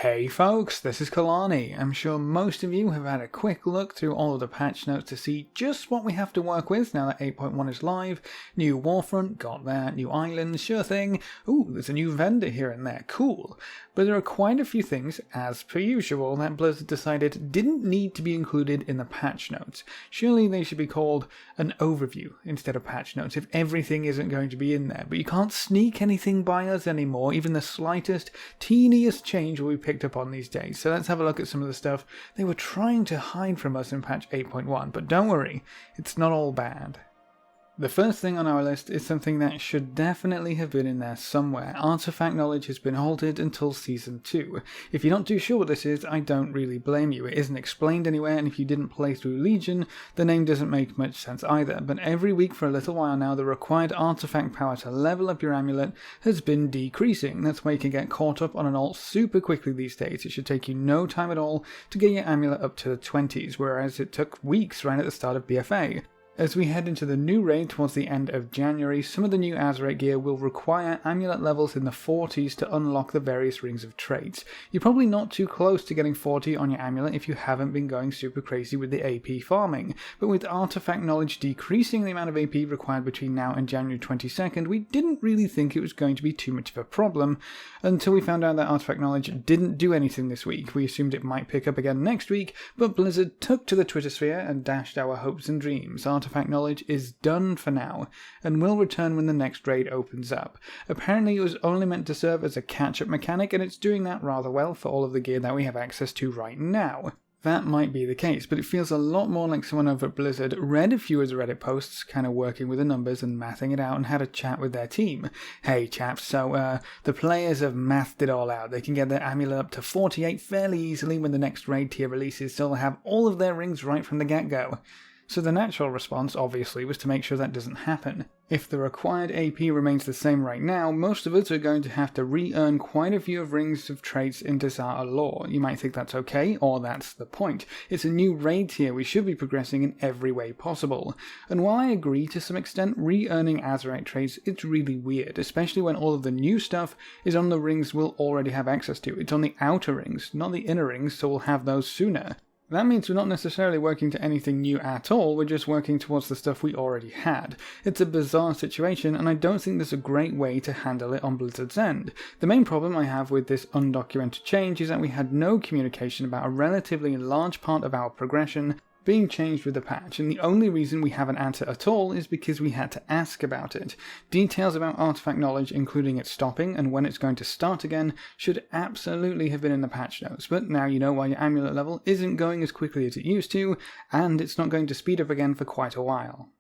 Hey folks, this is Kelani. I'm sure most of you have had a quick look through all of the patch notes to see just what we have to work with now that 8.1 is live. New Warfront, got that. New islands, sure thing. Ooh, there's a new vendor here and there, cool. But there are quite a few things, as per usual, that Blizzard decided didn't need to be included in the patch notes. Surely they should be called an overview instead of patch notes if everything isn't going to be in there. But you can't sneak anything by us anymore, even the slightest, teeniest change will be picked up on these days. So let's have a look at some of the stuff they were trying to hide from us in patch 8.1. But don't worry, it's not all bad. The first thing on our list is something that should definitely have been in there somewhere. Artifact knowledge has been halted until Season 2. If you're not too sure what this is, I don't really blame you. It isn't explained anywhere, and if you didn't play through Legion, the name doesn't make much sense either. But every week for a little while now, the required artifact power to level up your amulet has been decreasing. That's why you can get caught up on an alt super quickly these days. It should take you no time at all to get your amulet up to the 20s, whereas it took weeks right at the start of BFA. As we head into the new raid towards the end of January, some of the new Azeroth gear will require amulet levels in the 40s to unlock the various rings of traits. You're probably not too close to getting 40 on your amulet if you haven't been going super crazy with the AP farming, but with artifact knowledge decreasing the amount of AP required between now and January 22nd, we didn't really think it was going to be too much of a problem until we found out that artifact knowledge didn't do anything this week. We assumed it might pick up again next week, but Blizzard took to the Twitter sphere and dashed our hopes and dreams. Artifact knowledge is done for now, and will return when the next raid opens up. Apparently it was only meant to serve as a catch-up mechanic, and it's doing that rather well for all of the gear that we have access to right now. That might be the case, but it feels a lot more like someone over at Blizzard read a few of the Reddit posts, kind of working with the numbers and mathing it out, and had a chat with their team. Hey chaps, so the players have mathed it all out. They can get their amulet up to 48 fairly easily when the next raid tier releases, so they'll have all of their rings right from the get-go. So the natural response, obviously, was to make sure that doesn't happen. If the required AP remains the same right now, most of us are going to have to re-earn quite a few of rings of traits in Desire lore. You might think that's okay, or that's the point. It's a new raid tier, we should be progressing in every way possible. And while I agree to some extent, re-earning Azeroth traits, it's really weird, especially when all of the new stuff is on the rings we'll already have access to. It's on the outer rings, not the inner rings, so we'll have those sooner. That means we're not necessarily working to anything new at all, we're just working towards the stuff we already had. It's a bizarre situation, and I don't think there's a great way to handle it on Blizzard's end. The main problem I have with this undocumented change is that we had no communication about a relatively large part of our progression being changed with the patch, and the only reason we have an answer at all is because we had to ask about it. Details about artifact knowledge, including it stopping and when it's going to start again, should absolutely have been in the patch notes, but now you know why your amulet level isn't going as quickly as it used to, and it's not going to speed up again for quite a while.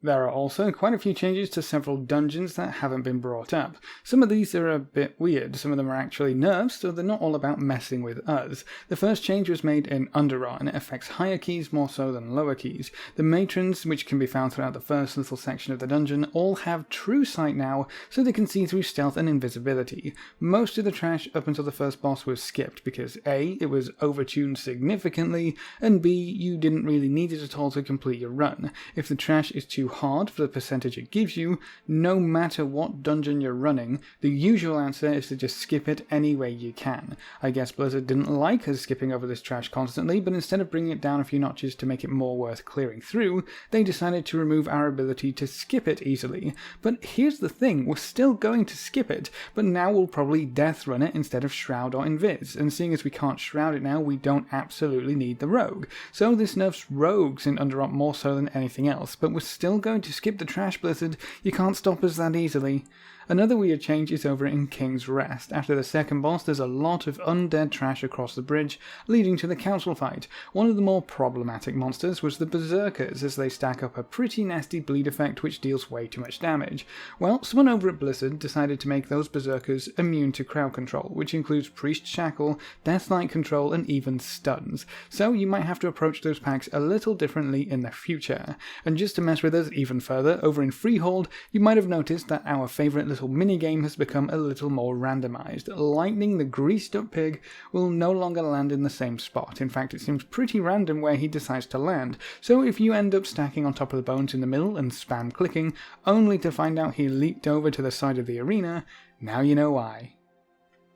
There are also quite a few changes to several dungeons that haven't been brought up. Some of these are a bit weird, some of them are actually nerfs, so they're not all about messing with us. The first change was made in Underrot, and it affects higher keys more so than lower keys. The matrons, which can be found throughout the first little section of the dungeon, all have true sight now, so they can see through stealth and invisibility. Most of the trash up until the first boss was skipped, because A, it was overtuned significantly, and B, you didn't really need it at all to complete your run. If the trash is too hard for the percentage it gives you, no matter what dungeon you're running, the usual answer is to just skip it any way you can. I guess Blizzard didn't like us skipping over this trash constantly, but instead of bringing it down a few notches to make it more worth clearing through, they decided to remove our ability to skip it easily. But here's the thing, we're still going to skip it, but now we'll probably death run it instead of shroud or invis, and seeing as we can't shroud it now, we don't absolutely need the rogue. So this nerfs rogues in Underrot more so than anything else, but we're still going to skip the trash, Blizzard. You can't stop us that easily. Another weird change is over in King's Rest. After the second boss, there's a lot of undead trash across the bridge, leading to the council fight. One of the more problematic monsters was the Berserkers, as they stack up a pretty nasty bleed effect which deals way too much damage. Well, someone over at Blizzard decided to make those Berserkers immune to crowd control, which includes Priest Shackle, Deathlight Control, and even stuns. So you might have to approach those packs a little differently in the future. And just to mess with us even further, over in Freehold, you might have noticed that our favourite little minigame has become a little more randomized. Lightning, the greased up pig, will no longer land in the same spot. In fact, it seems pretty random where he decides to land, so if you end up stacking on top of the bones in the middle and spam clicking, only to find out he leaped over to the side of the arena, now you know why.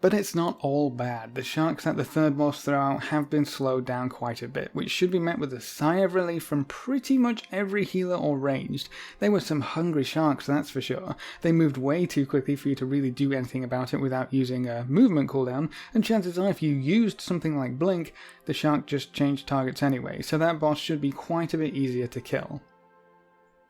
But it's not all bad. The sharks that the third boss threw out have been slowed down quite a bit, which should be met with a sigh of relief from pretty much every healer or ranged. They were some hungry sharks, that's for sure. They moved way too quickly for you to really do anything about it without using a movement cooldown, and chances are if you used something like Blink, the shark just changed targets anyway, so that boss should be quite a bit easier to kill.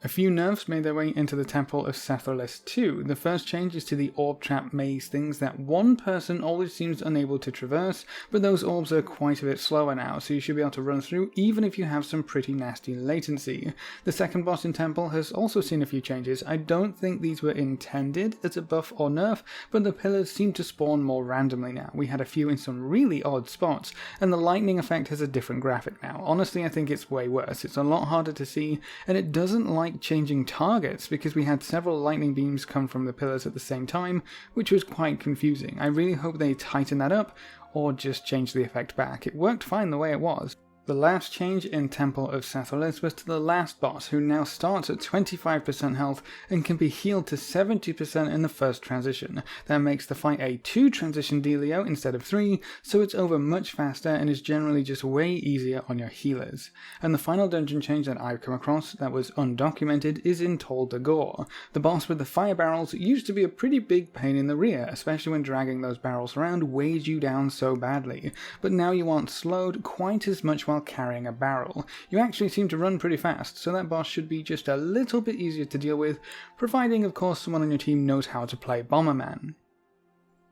A few nerfs made their way into the Temple of Sethraliss too. The first change is to the Orc Trap Maze, things that one person always seems unable to traverse, but those orbs are quite a bit slower now, so you should be able to run through even if you have some pretty nasty latency. The second boss in Temple has also seen a few changes. I don't think these were intended as a buff or nerf, but the pillars seem to spawn more randomly now. We had a few in some really odd spots, and the lightning effect has a different graphic now. Honestly, I think it's way worse. It's a lot harder to see, and it doesn't like changing targets because we had several lightning beams come from the pillars at the same time, which was quite confusing. I really hope they tighten that up or just change the effect back. It worked fine the way it was. The last change in Temple of Sethraliss was to the last boss, who now starts at 25% health and can be healed to 70% in the first transition. That makes the fight a 2 transition dealio instead of 3, so it's over much faster and is generally just way easier on your healers. And the final dungeon change that I've come across that was undocumented is in Tol Dagor. The boss with the fire barrels used to be a pretty big pain in the rear, especially when dragging those barrels around weighs you down so badly, but now you aren't slowed quite as much while carrying a barrel. You actually seem to run pretty fast, so that boss should be just a little bit easier to deal with, providing of course someone on your team knows how to play Bomberman.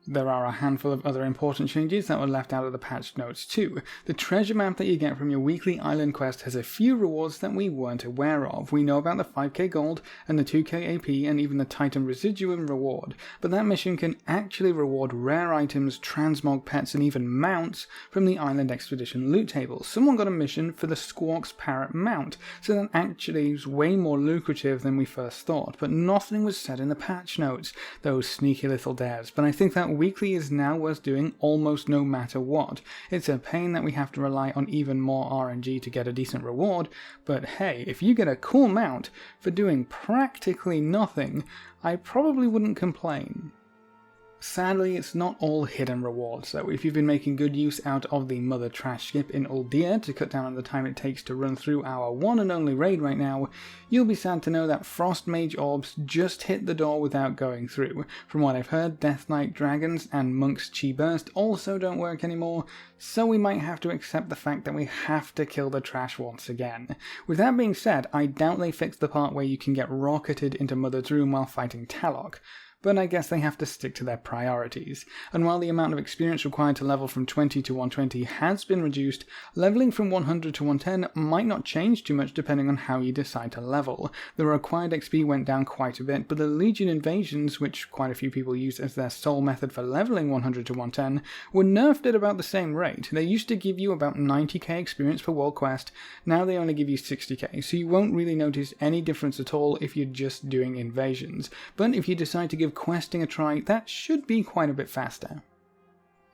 There are a handful of other important changes that were left out of the patch notes too. The treasure map that you get from your weekly island quest has a few rewards that we weren't aware of. We know about the 5k gold and the 2k AP and even the Titan Residuum reward, but that mission can actually reward rare items, transmog pets and even mounts from the island expedition loot table. Someone got a mission for the Squawk's Parrot mount, so that actually is way more lucrative than we first thought, but nothing was said in the patch notes, those sneaky little devs. But I think that weekly is now worth doing almost no matter what. It's a pain that we have to rely on even more RNG to get a decent reward, but hey, if you get a cool mount for doing practically nothing, I probably wouldn't complain. Sadly, it's not all hidden rewards, so if you've been making good use out of the Mother Trash Skip in Uldir to cut down on the time it takes to run through our one and only raid right now, you'll be sad to know that Frost Mage Orbs just hit the door without going through. From what I've heard, Death Knight Dragons and Monk's Chi Burst also don't work anymore, so we might have to accept the fact that we have to kill the trash once again. With that being said, I doubt they fixed the part where you can get rocketed into Mother's room while fighting Talok, but I guess they have to stick to their priorities. And while the amount of experience required to level from 20 to 120 has been reduced, leveling from 100 to 110 might not change too much depending on how you decide to level. The required XP went down quite a bit, but the Legion invasions, which quite a few people use as their sole method for leveling 100 to 110, were nerfed at about the same rate. They used to give you about 90k experience per world quest, now they only give you 60k, so you won't really notice any difference at all if you're just doing invasions. But if you decide to give questing a try, that should be quite a bit faster.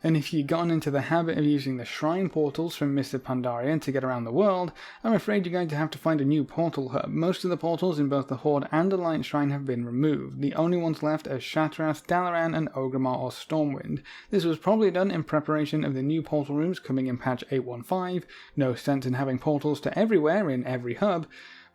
And if you've gotten into the habit of using the shrine portals from Mr. Pandaria to get around the world, I'm afraid you're going to have to find a new portal hub. Most of the portals in both the Horde and Alliance Shrine have been removed. The only ones left are Shattrath, Dalaran and Orgrimmar or Stormwind. This was probably done in preparation of the new portal rooms coming in patch 8.1.5. No sense in having portals to everywhere in every hub,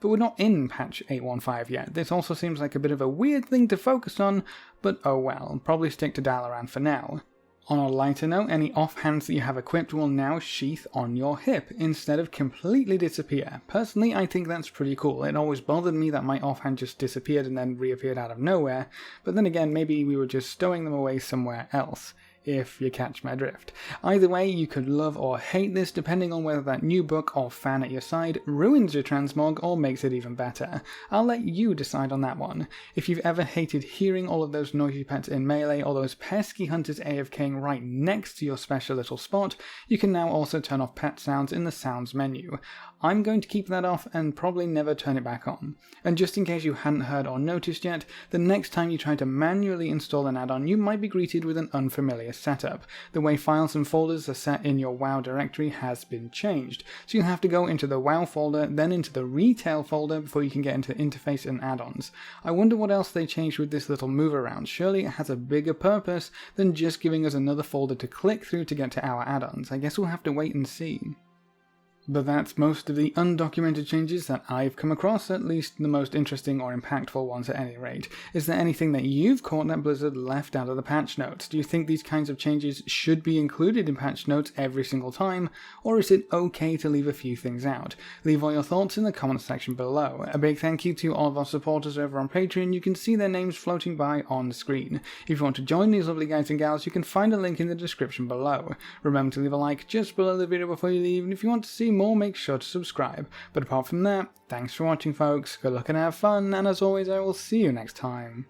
but we're not in patch 8.1.5 yet. This also seems like a bit of a weird thing to focus on, but oh well, probably stick to Dalaran for now. On a lighter note, any offhands that you have equipped will now sheath on your hip, instead of completely disappear. Personally, I think that's pretty cool. It always bothered me that my offhand just disappeared and then reappeared out of nowhere, but then again, maybe we were just stowing them away somewhere else, if you catch my drift. Either way, you could love or hate this depending on whether that new book or fan at your side ruins your transmog or makes it even better. I'll let you decide on that one. If you've ever hated hearing all of those noisy pets in melee or those pesky hunters AFKing right next to your special little spot, you can now also turn off pet sounds in the sounds menu. I'm going to keep that off and probably never turn it back on. And just in case you hadn't heard or noticed yet, the next time you try to manually install an add-on, you might be greeted with an unfamiliar previous setup. The way files and folders are set in your WoW directory has been changed, so you have to go into the WoW folder, then into the retail folder before you can get into interface and add-ons. I wonder what else they changed with this little move around. Surely it has a bigger purpose than just giving us another folder to click through to get to our add-ons. I guess we'll have to wait and see. But that's most of the undocumented changes that I've come across, at least the most interesting or impactful ones at any rate. Is there anything that you've caught that Blizzard left out of the patch notes? Do you think these kinds of changes should be included in patch notes every single time, or is it okay to leave a few things out? Leave all your thoughts in the comments section below. A big thank you to all of our supporters over on Patreon. You can see their names floating by on the screen. If you want to join these lovely guys and gals, you can find a link in the description below. Remember to leave a like just below the video before you leave, and if you want to see more, make sure to subscribe. But apart from that, thanks for watching folks, good luck and have fun, and as always I will see you next time.